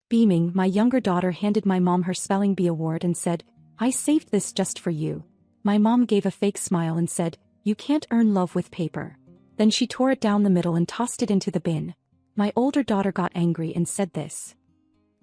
Beaming, my younger daughter handed my mom her spelling bee award and said, "I saved this just for you." My mom gave a fake smile and said, "You can't earn love with paper." Then she tore it down the middle and tossed it into the bin. My older daughter got angry and said this.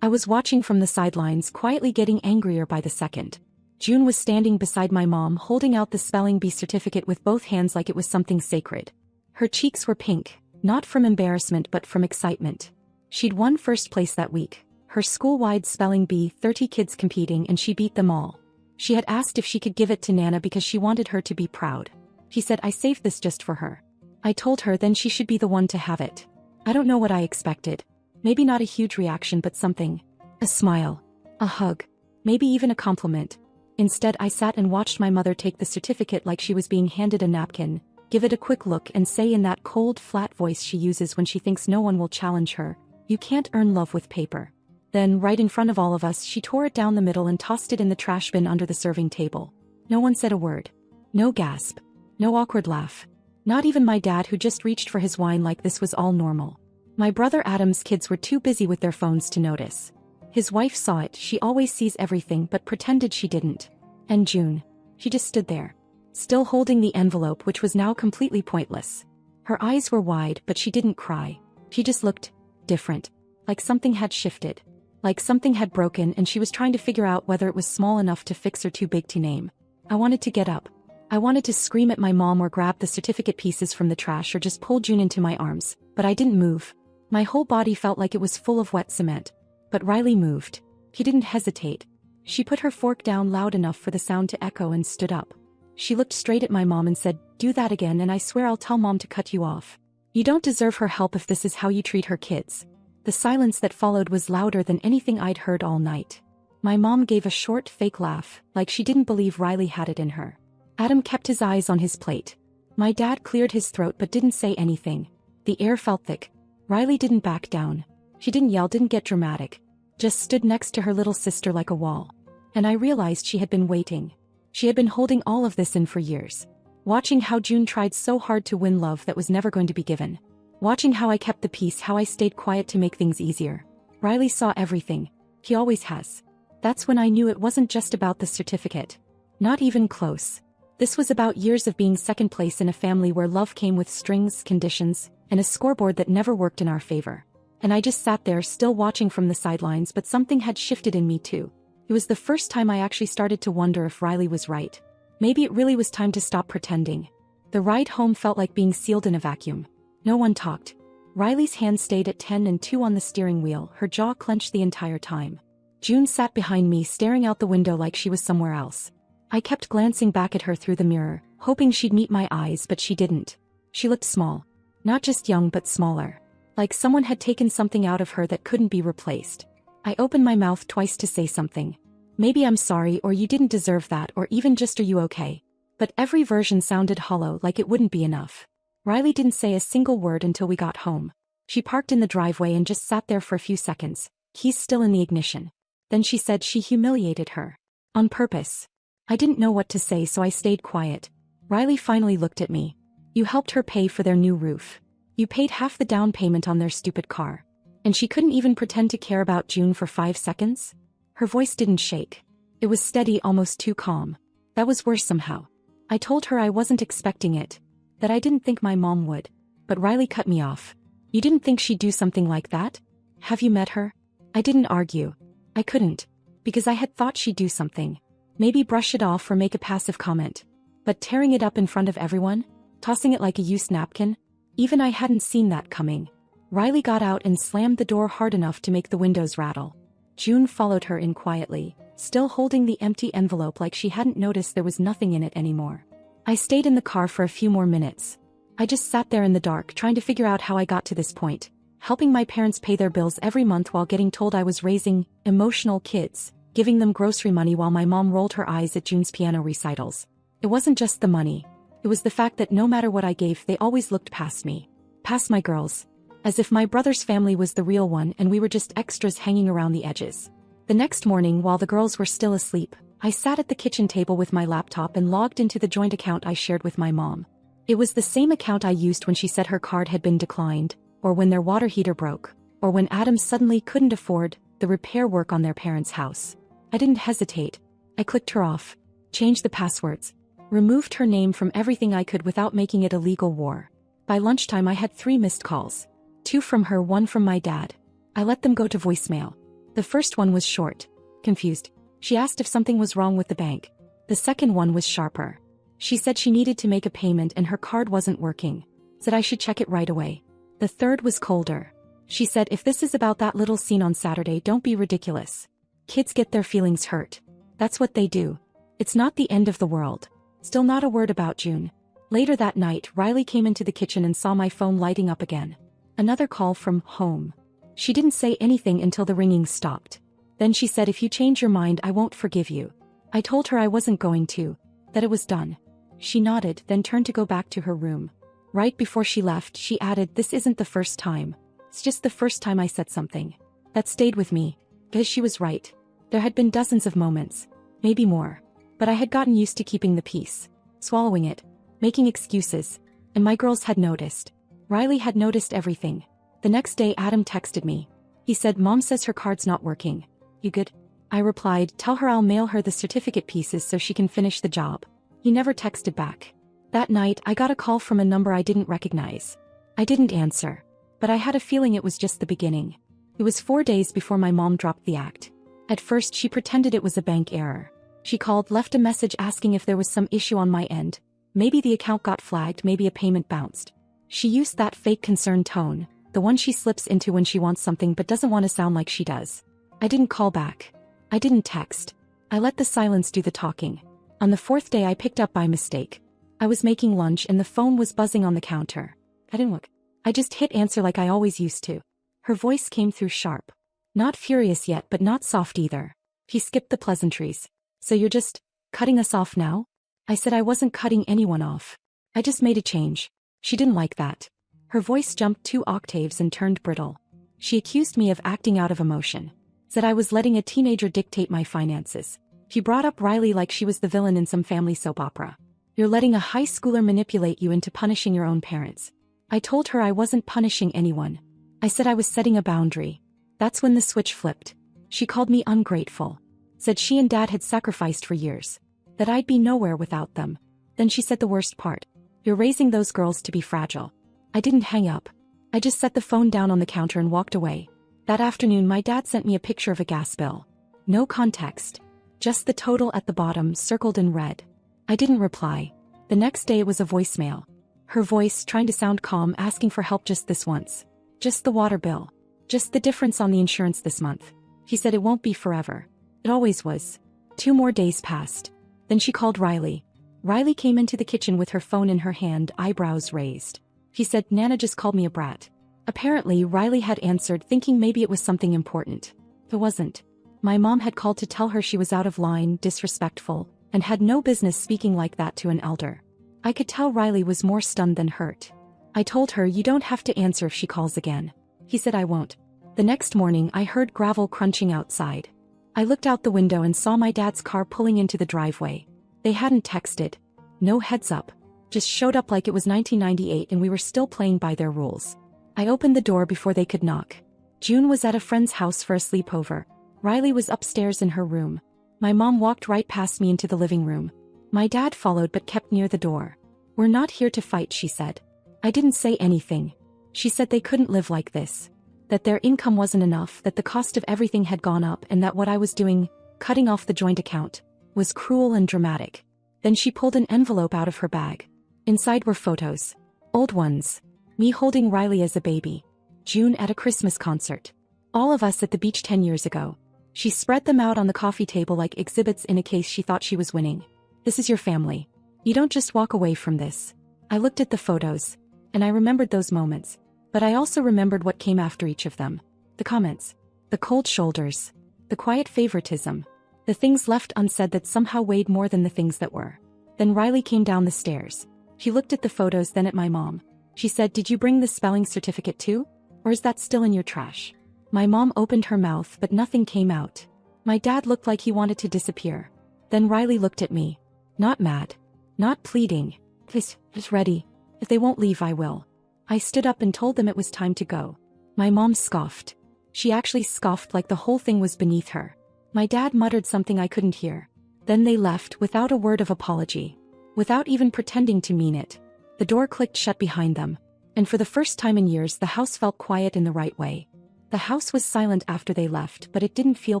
I was watching from the sidelines, quietly getting angrier by the second. June was standing beside my mom, holding out the spelling bee certificate with both hands like it was something sacred. Her cheeks were pink, not from embarrassment but from excitement. She'd won first place that week. Her school-wide spelling bee, 30 kids competing, and she beat them all. She had asked if she could give it to Nana because she wanted her to be proud. She said, "I saved this just for her." I told her then she should be the one to have it. I don't know what I expected. Maybe not a huge reaction but something. A smile. A hug. Maybe even a compliment. Instead I sat and watched my mother take the certificate like she was being handed a napkin, give it a quick look and say in that cold, flat voice she uses when she thinks no one will challenge her, "You can't earn love with paper." Then, right in front of all of us, she tore it down the middle and tossed it in the trash bin under the serving table. No one said a word. No gasp. No awkward laugh. Not even my dad, who just reached for his wine like this was all normal. My brother Adam's kids were too busy with their phones to notice. His wife saw it, she always sees everything but pretended she didn't. And June. She just stood there. Still holding the envelope, which was now completely pointless. Her eyes were wide but she didn't cry. She just looked different. Like something had shifted. Like something had broken and she was trying to figure out whether it was small enough to fix or too big to name. I wanted to get up. I wanted to scream at my mom or grab the certificate pieces from the trash or just pull June into my arms, but I didn't move. My whole body felt like it was full of wet cement. But Riley moved. He didn't hesitate. She put her fork down loud enough for the sound to echo and stood up. She looked straight at my mom and said, "Do that again and I swear I'll tell Mom to cut you off. You don't deserve her help if this is how you treat her kids." The silence that followed was louder than anything I'd heard all night. My mom gave a short, fake laugh, like she didn't believe Riley had it in her. Adam kept his eyes on his plate. My dad cleared his throat but didn't say anything. The air felt thick. Riley didn't back down. She didn't yell, didn't get dramatic. Just stood next to her little sister like a wall. And I realized she had been waiting. She had been holding all of this in for years. Watching how June tried so hard to win love that was never going to be given. Watching how I kept the peace, how I stayed quiet to make things easier. Riley saw everything. He always has. That's when I knew it wasn't just about the certificate. Not even close. This was about years of being second place in a family where love came with strings, conditions, and a scoreboard that never worked in our favor. And I just sat there still watching from the sidelines, but something had shifted in me too. It was the first time I actually started to wonder if Riley was right. Maybe it really was time to stop pretending. The ride home felt like being sealed in a vacuum. No one talked. Riley's hand stayed at 10 and 2 on the steering wheel, her jaw clenched the entire time. June sat behind me, staring out the window like she was somewhere else. I kept glancing back at her through the mirror, hoping she'd meet my eyes, but she didn't. She looked small. Not just young but smaller. Like someone had taken something out of her that couldn't be replaced. I opened my mouth twice to say something. Maybe I'm sorry, or you didn't deserve that, or even just are you okay? But every version sounded hollow, like it wouldn't be enough. Riley didn't say a single word until we got home. She parked in the driveway and just sat there for a few seconds, keys still in the ignition. Then she said she humiliated her. On purpose. I didn't know what to say, so I stayed quiet. Riley finally looked at me. You helped her pay for their new roof. You paid half the down payment on their stupid car. And she couldn't even pretend to care about June for 5 seconds? Her voice didn't shake. It was steady, almost too calm. That was worse somehow. I told her I wasn't expecting it. That I didn't think my mom would. But Riley cut me off. You didn't think she'd do something like that? Have you met her? I didn't argue. I couldn't. Because I had thought she'd do something. Maybe brush it off or make a passive comment. But tearing it up in front of everyone? Tossing it like a used napkin? Even I hadn't seen that coming. Riley got out and slammed the door hard enough to make the windows rattle. June followed her in quietly, still holding the empty envelope like she hadn't noticed there was nothing in it anymore. I stayed in the car for a few more minutes. I just sat there in the dark trying to figure out how I got to this point, helping my parents pay their bills every month while getting told I was raising emotional kids, giving them grocery money while my mom rolled her eyes at June's piano recitals. It wasn't just the money. It was the fact that no matter what I gave, they always looked past me. Past my girls. As if my brother's family was the real one and we were just extras hanging around the edges. The next morning, while the girls were still asleep, I sat at the kitchen table with my laptop and logged into the joint account I shared with my mom. It was the same account I used when she said her card had been declined, or when their water heater broke, or when Adam suddenly couldn't afford the repair work on their parents' house. I didn't hesitate. I clicked her off, changed the passwords, removed her name from everything I could without making it a legal war. By lunchtime I had 3 missed calls. 2 from her, 1 from my dad. I let them go to voicemail. The first one was short. Confused. She asked if something was wrong with the bank. The second one was sharper. She said she needed to make a payment and her card wasn't working. Said I should check it right away. The third was colder. She said if this is about that little scene on Saturday, don't be ridiculous. Kids get their feelings hurt. That's what they do. It's not the end of the world. Still not a word about June. Later that night, Riley came into the kitchen and saw my phone lighting up again. Another call from home. She didn't say anything until the ringing stopped. Then she said, if you change your mind, I won't forgive you. I told her I wasn't going to, that it was done. She nodded, then turned to go back to her room. Right before she left, she added, this isn't the first time. It's just the first time I said something. That stayed with me, because she was right. There had been dozens of moments, maybe more. But I had gotten used to keeping the peace, swallowing it, making excuses, and my girls had noticed. Riley had noticed everything. The next day Adam texted me. He said, Mom says her card's not working. You good? I replied, tell her I'll mail her the certificate pieces so she can finish the job. He never texted back. That night I got a call from a number I didn't recognize. I didn't answer, but I had a feeling it was just the beginning. It was 4 days before my mom dropped the act. At first she pretended it was a bank error. She called, left a message asking if there was some issue on my end. Maybe the account got flagged, maybe a payment bounced. She used that fake concerned tone, the one she slips into when she wants something but doesn't want to sound like she does. I didn't call back. I didn't text. I let the silence do the talking. On the 4th day I picked up by mistake. I was making lunch and the phone was buzzing on the counter. I didn't look. I just hit answer like I always used to. Her voice came through sharp. Not furious yet, but not soft either. He skipped the pleasantries. So you're just cutting us off now? I said I wasn't cutting anyone off. I just made a change. She didn't like that. Her voice jumped 2 octaves and turned brittle. She accused me of acting out of emotion. Said I was letting a teenager dictate my finances. She brought up Riley like she was the villain in some family soap opera. You're letting a high schooler manipulate you into punishing your own parents. I told her I wasn't punishing anyone. I said I was setting a boundary. That's when the switch flipped. She called me ungrateful. Said she and Dad had sacrificed for years. That I'd be nowhere without them. Then she said the worst part. You're raising those girls to be fragile. I didn't hang up. I just set the phone down on the counter and walked away. That afternoon my dad sent me a picture of a gas bill. No context. Just the total at the bottom circled in red. I didn't reply. The next day it was a voicemail. Her voice, trying to sound calm, asking for help just this once. Just the water bill. Just the difference on the insurance this month. He said it won't be forever. It always was. 2 more days passed. Then she called Riley. Riley came into the kitchen with her phone in her hand, eyebrows raised. He said, Nana just called me a brat. Apparently, Riley had answered thinking maybe it was something important. It wasn't. My mom had called to tell her she was out of line, disrespectful, and had no business speaking like that to an elder. I could tell Riley was more stunned than hurt. I told her, you don't have to answer if she calls again. He said I won't. The next morning I heard gravel crunching outside. I looked out the window and saw my dad's car pulling into the driveway. They hadn't texted. No heads up. Just showed up like it was 1998 and we were still playing by their rules. I opened the door before they could knock. June was at a friend's house for a sleepover. Riley was upstairs in her room. My mom walked right past me into the living room. My dad followed but kept near the door. We're not here to fight, she said. I didn't say anything. She said they couldn't live like this. That their income wasn't enough, that the cost of everything had gone up, and that what I was doing, cutting off the joint account, was cruel and dramatic. Then she pulled an envelope out of her bag. Inside were photos. Old ones. Me holding Riley as a baby. June at a Christmas concert. All of us at the beach 10 years ago. She spread them out on the coffee table like exhibits in a case she thought she was winning. This is your family. You don't just walk away from this. I looked at the photos. And I remembered those moments. But I also remembered what came after each of them. The comments. The cold shoulders. The quiet favoritism. The things left unsaid that somehow weighed more than the things that were. Then Riley came down the stairs. She looked at the photos, then at my mom. She said, did you bring the spelling certificate too? Or is that still in your trash? My mom opened her mouth but nothing came out. My dad looked like he wanted to disappear. Then Riley looked at me. Not mad. Not pleading. Please, just ready. If they won't leave, I will. I stood up and told them it was time to go. My mom scoffed. She actually scoffed like the whole thing was beneath her. My dad muttered something I couldn't hear. Then they left without a word of apology. Without even pretending to mean it. The door clicked shut behind them. And for the first time in years the house felt quiet in the right way. The house was silent after they left, but it didn't feel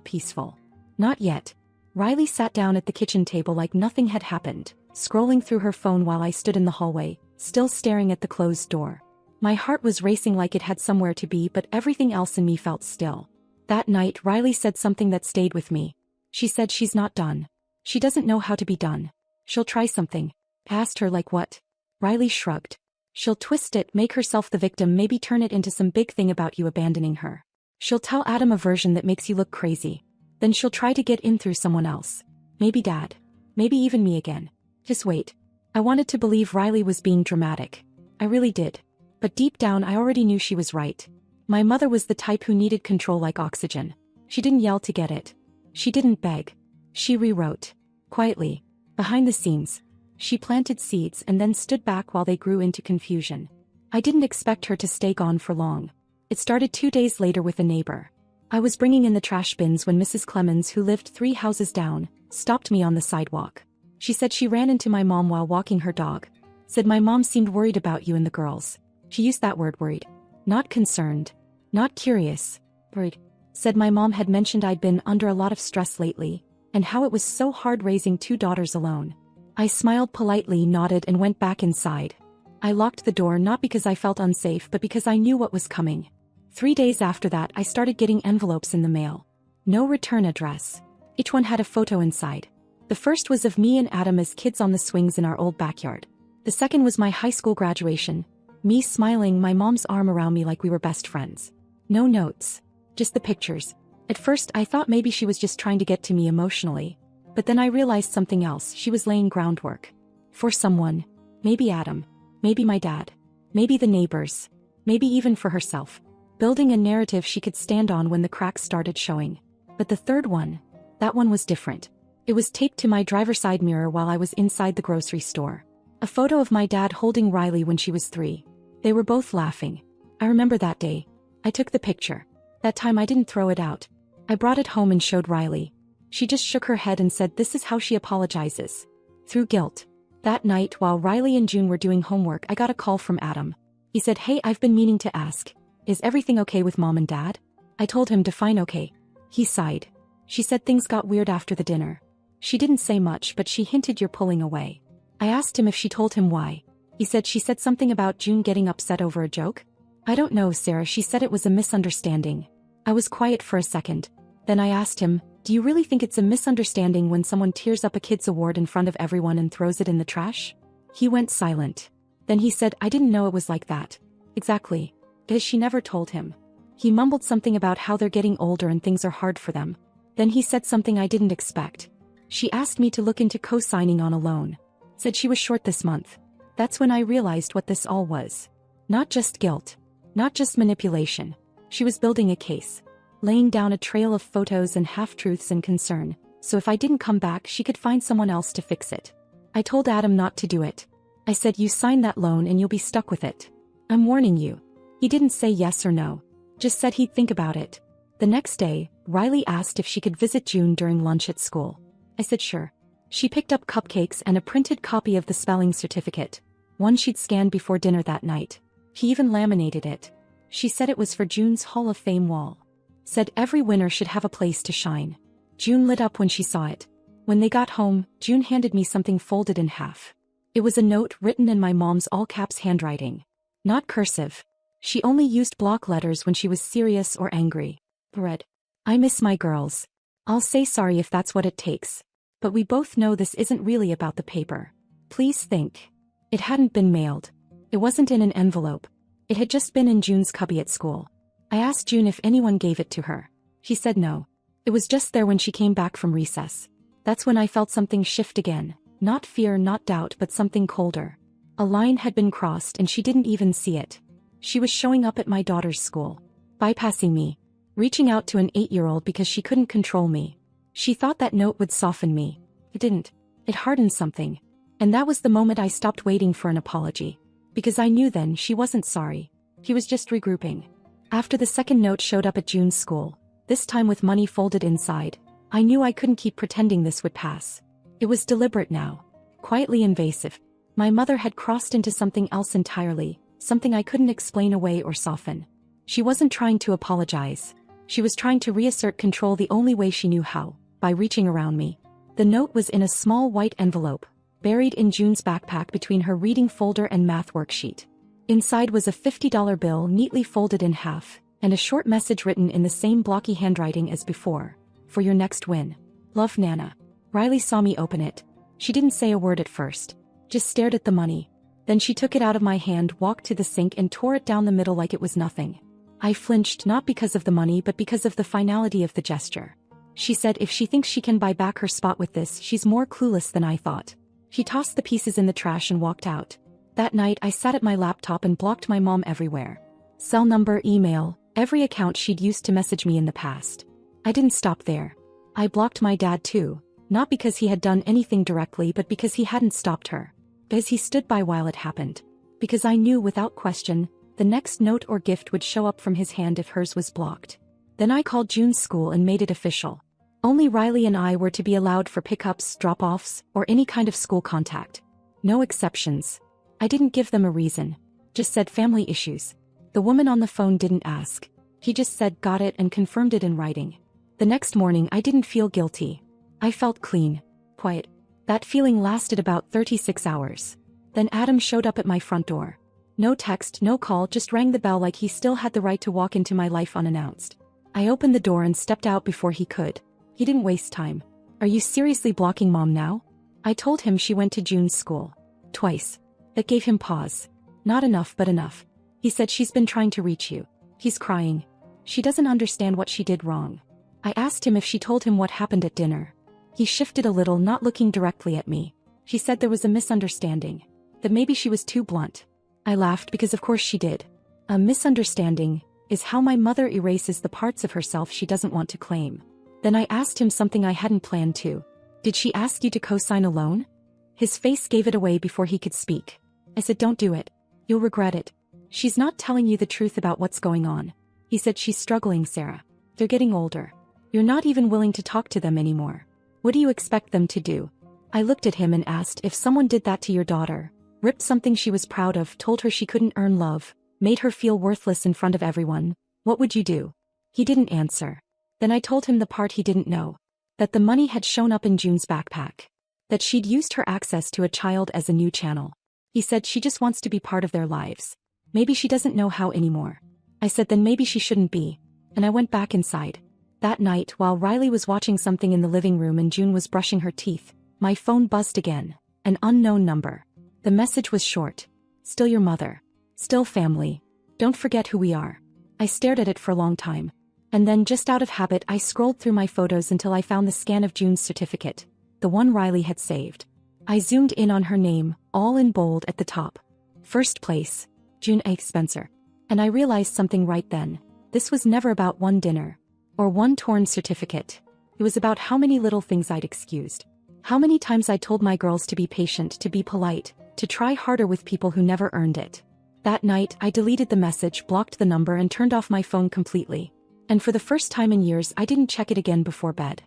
peaceful. Not yet. Riley sat down at the kitchen table like nothing had happened, scrolling through her phone while I stood in the hallway, still staring at the closed door. My heart was racing like it had somewhere to be, but everything else in me felt still. That night Riley said something that stayed with me. She said she's not done. She doesn't know how to be done. She'll try something. Asked her like what? Riley shrugged. She'll twist it, make herself the victim, maybe turn it into some big thing about you abandoning her. She'll tell Adam a version that makes you look crazy. Then she'll try to get in through someone else. Maybe Dad. Maybe even me again. Just wait. I wanted to believe Riley was being dramatic. I really did. But deep down I already knew she was right. My mother was the type who needed control like oxygen. She didn't yell to get it. She didn't beg. She rewrote. Quietly. Behind the scenes. She planted seeds and then stood back while they grew into confusion. I didn't expect her to stay gone for long. It started 2 days later with a neighbor. I was bringing in the trash bins when Mrs. Clemens, who lived 3 houses down, stopped me on the sidewalk. She said she ran into my mom while walking her dog. Said my mom seemed worried about you and the girls. She used that word, worried. Not concerned. Not curious. Worried. Said my mom had mentioned I'd been under a lot of stress lately, and how it was so hard raising 2 daughters alone. I smiled politely, nodded, and went back inside. I locked the door not because I felt unsafe but because I knew what was coming. 3 days after that I started getting envelopes in the mail. No return address. Each one had a photo inside. The first was of me and Adam as kids on the swings in our old backyard. The second was my high school graduation. Me smiling, my mom's arm around me like we were best friends. No notes. Just the pictures. At first I thought maybe she was just trying to get to me emotionally. But then I realized something else. She was laying groundwork. For someone. Maybe Adam. Maybe my dad. Maybe the neighbors. Maybe even for herself. Building a narrative she could stand on when the cracks started showing. But the third one. That one was different. It was taped to my driver's side mirror while I was inside the grocery store. A photo of my dad holding Riley when she was 3. They were both laughing. I remember that day. I took the picture. That time I didn't throw it out. I brought it home and showed Riley. She just shook her head and said this is how she apologizes. Through guilt. That night while Riley and June were doing homework I got a call from Adam. He said, "Hey, I've been meaning to ask. Is everything okay with Mom and Dad?" I told him define okay. He sighed. She said things got weird after the dinner. She didn't say much but she hinted you're pulling away. I asked him if she told him why. He said she said something about June getting upset over a joke. I don't know, Sarah, she said it was a misunderstanding. I was quiet for a second. Then I asked him, do you really think it's a misunderstanding when someone tears up a kid's award in front of everyone and throws it in the trash? He went silent. Then he said, I didn't know it was like that. Exactly. Because she never told him. He mumbled something about how they're getting older and things are hard for them. Then he said something I didn't expect. She asked me to look into co-signing on a loan. Said she was short this month. That's when I realized what this all was. Not just guilt. Not just manipulation. She was building a case. Laying down a trail of photos and half-truths and concern, so if I didn't come back she could find someone else to fix it. I told Adam not to do it. I said you sign that loan and you'll be stuck with it. I'm warning you. He didn't say yes or no. Just said he'd think about it. The next day, Riley asked if she could visit June during lunch at school. I said sure. She picked up cupcakes and a printed copy of the spelling certificate, one she'd scanned before dinner that night. He even laminated it. She said it was for June's Hall of Fame wall. Said every winner should have a place to shine. June lit up when she saw it. When they got home, June handed me something folded in half. It was a note written in my mom's all-caps handwriting. Not cursive. She only used block letters when she was serious or angry. Read, I miss my girls. I'll say sorry if that's what it takes. But we both know this isn't really about the paper. Please think. It hadn't been mailed. It wasn't in an envelope. It had just been in June's cubby at school. I asked June if anyone gave it to her. She said no. It was just there when she came back from recess. That's when I felt something shift again. Not fear, not doubt, but something colder. A line had been crossed and she didn't even see it. She was showing up at my daughter's school. Bypassing me. Reaching out to an 8-year-old because she couldn't control me. She thought that note would soften me. It didn't. It hardened something. And that was the moment I stopped waiting for an apology. Because I knew then she wasn't sorry. He was just regrouping. After the second note showed up at June's school, this time with money folded inside, I knew I couldn't keep pretending this would pass. It was deliberate now. Quietly invasive. My mother had crossed into something else entirely, something I couldn't explain away or soften. She wasn't trying to apologize. She was trying to reassert control the only way she knew how, by reaching around me. The note was in a small white envelope, buried in June's backpack between her reading folder and math worksheet. Inside was a $50 bill neatly folded in half, and a short message written in the same blocky handwriting as before. For your next win. Love, Nana. Riley saw me open it. She didn't say a word at first. Just stared at the money. Then she took it out of my hand, walked to the sink and tore it down the middle like it was nothing. I flinched not because of the money but because of the finality of the gesture. She said if she thinks she can buy back her spot with this, she's more clueless than I thought. She tossed the pieces in the trash and walked out. That night I sat at my laptop and blocked my mom everywhere. Cell number, email, every account she'd used to message me in the past. I didn't stop there. I blocked my dad too, not because he had done anything directly but because he hadn't stopped her. Because he stood by while it happened. Because I knew without question, the next note or gift would show up from his hand if hers was blocked. Then I called June's school and made it official. Only Riley and I were to be allowed for pickups, drop-offs, or any kind of school contact. No exceptions. I didn't give them a reason. Just said family issues. The woman on the phone didn't ask. He just said got it and confirmed it in writing. The next morning I didn't feel guilty. I felt clean. Quiet. That feeling lasted about 36 hours. Then Adam showed up at my front door. No text, no call, just rang the bell like he still had the right to walk into my life unannounced. I opened the door and stepped out before he could. He didn't waste time. Are you seriously blocking Mom now? I told him she went to June's school. Twice. That gave him pause. Not enough but enough. He said she's been trying to reach you. He's crying. She doesn't understand what she did wrong. I asked him if she told him what happened at dinner. He shifted a little, not looking directly at me. She said there was a misunderstanding. That maybe she was too blunt. I laughed because of course she did. A misunderstanding is how my mother erases the parts of herself she doesn't want to claim. Then I asked him something I hadn't planned to. Did she ask you to co-sign a loan? His face gave it away before he could speak. I said don't do it. You'll regret it. She's not telling you the truth about what's going on. He said she's struggling, Sarah. They're getting older. You're not even willing to talk to them anymore. What do you expect them to do? I looked at him and asked if someone did that to your daughter, ripped something she was proud of, told her she couldn't earn love, made her feel worthless in front of everyone, what would you do? He didn't answer. Then I told him the part he didn't know. That the money had shown up in June's backpack. That she'd used her access to a child as a new channel. He said she just wants to be part of their lives. Maybe she doesn't know how anymore. I said then maybe she shouldn't be. And I went back inside. That night, while Riley was watching something in the living room and June was brushing her teeth, my phone buzzed again. An unknown number. The message was short. Still your mother. Still family. Don't forget who we are. I stared at it for a long time. And then just out of habit I scrolled through my photos until I found the scan of June's certificate. The one Riley had saved. I zoomed in on her name, all in bold at the top. First place. June A. Spencer. And I realized something right then. This was never about one dinner. Or one torn certificate. It was about how many little things I'd excused. How many times I told my girls to be patient, to be polite, to try harder with people who never earned it. That night, I deleted the message, blocked the number and turned off my phone completely. And for the first time in years I didn't check it again before bed.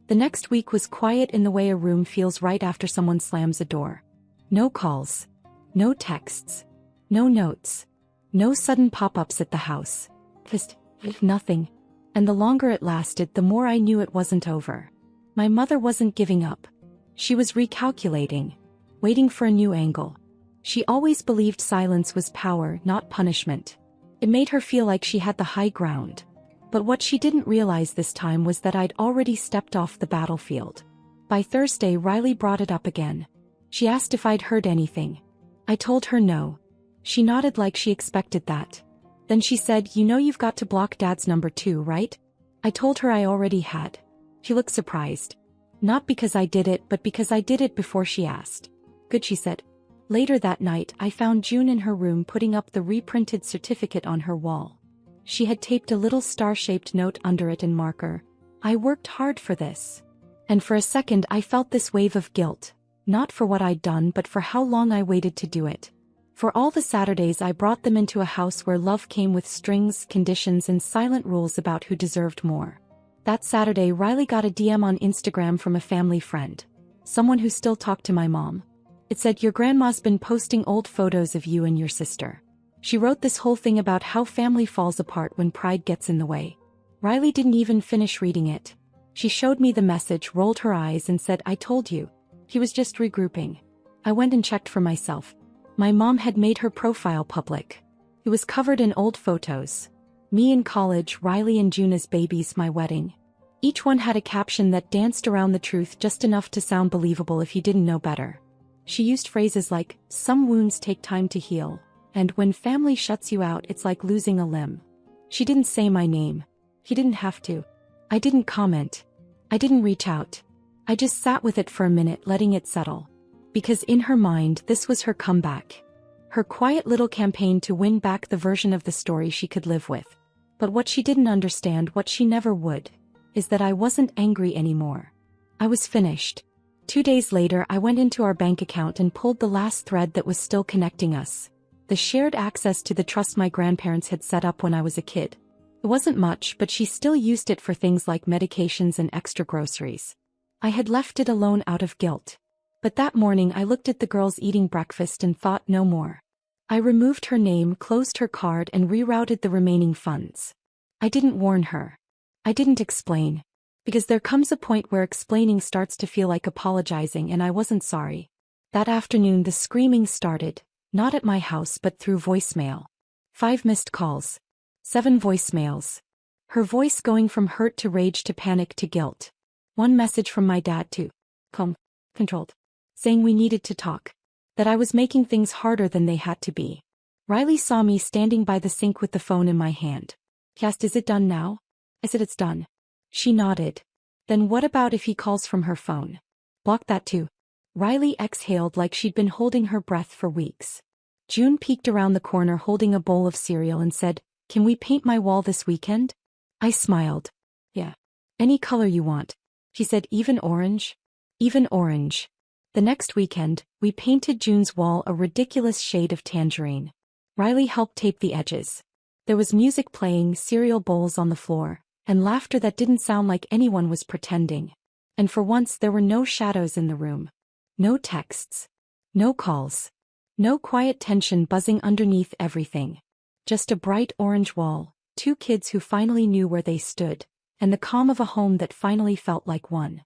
The next week was quiet in the way a room feels right after someone slams a door. No calls. No texts. No notes. No sudden pop-ups at the house. Just nothing. And the longer it lasted, the more I knew it wasn't over. My mother wasn't giving up. She was recalculating. Waiting for a new angle. She always believed silence was power, not punishment. It made her feel like she had the high ground. But what she didn't realize this time was that I'd already stepped off the battlefield. By Thursday, Riley brought it up again. She asked if I'd heard anything. I told her no. She nodded like she expected that. Then she said, you know you've got to block Dad's number too, right? I told her I already had. She looked surprised. Not because I did it, but because I did it before she asked. Good, she said. Later that night, I found June in her room putting up the reprinted certificate on her wall. She had taped a little star-shaped note under it in marker. I worked hard for this. And for a second I felt this wave of guilt. Not for what I'd done but for how long I waited to do it. For all the Saturdays I brought them into a house where love came with strings, conditions and silent rules about who deserved more. That Saturday Riley got a DM on Instagram from a family friend. Someone who still talked to my mom. It said, "Your grandma's been posting old photos of you and your sister." She wrote this whole thing about how family falls apart when pride gets in the way. Riley didn't even finish reading it. She showed me the message, rolled her eyes and said, "I told you. He was just regrouping." I went and checked for myself. My mom had made her profile public. It was covered in old photos. Me in college, Riley and June as babies, my wedding. Each one had a caption that danced around the truth just enough to sound believable if you didn't know better. She used phrases like, "Some wounds take time to heal," and "When family shuts you out, it's like losing a limb." She didn't say my name. He didn't have to. I didn't comment. I didn't reach out. I just sat with it for a minute, letting it settle. Because in her mind, this was her comeback. Her quiet little campaign to win back the version of the story she could live with. But what she didn't understand, what she never would, is that I wasn't angry anymore. I was finished. 2 days later, I went into our bank account and pulled the last thread that was still connecting us. The shared access to the trust my grandparents had set up when I was a kid. It wasn't much, but she still used it for things like medications and extra groceries. I had left it alone out of guilt. But that morning I looked at the girls eating breakfast and thought no more. I removed her name, closed her card and rerouted the remaining funds. I didn't warn her. I didn't explain. Because there comes a point where explaining starts to feel like apologizing, and I wasn't sorry. That afternoon the screaming started, not at my house but through voicemail. 5 missed calls. 7 voicemails. Her voice going from hurt to rage to panic to guilt. 1 message from my dad to controlled, saying we needed to talk. That I was making things harder than they had to be. Riley saw me standing by the sink with the phone in my hand. He asked, "Is it done now?" I said, "It's done." She nodded. "Then what about if he calls from her phone?" "Block that too." Riley exhaled like she'd been holding her breath for weeks. June peeked around the corner holding a bowl of cereal and said, "Can we paint my wall this weekend?" I smiled. "Yeah. Any color you want." She said, "Even orange?" "Even orange." The next weekend, we painted June's wall a ridiculous shade of tangerine. Riley helped tape the edges. There was music playing, cereal bowls on the floor, and laughter that didn't sound like anyone was pretending. And for once there were no shadows in the room. No texts. No calls. No quiet tension buzzing underneath everything. Just a bright orange wall, 2 kids who finally knew where they stood, and the calm of a home that finally felt like one.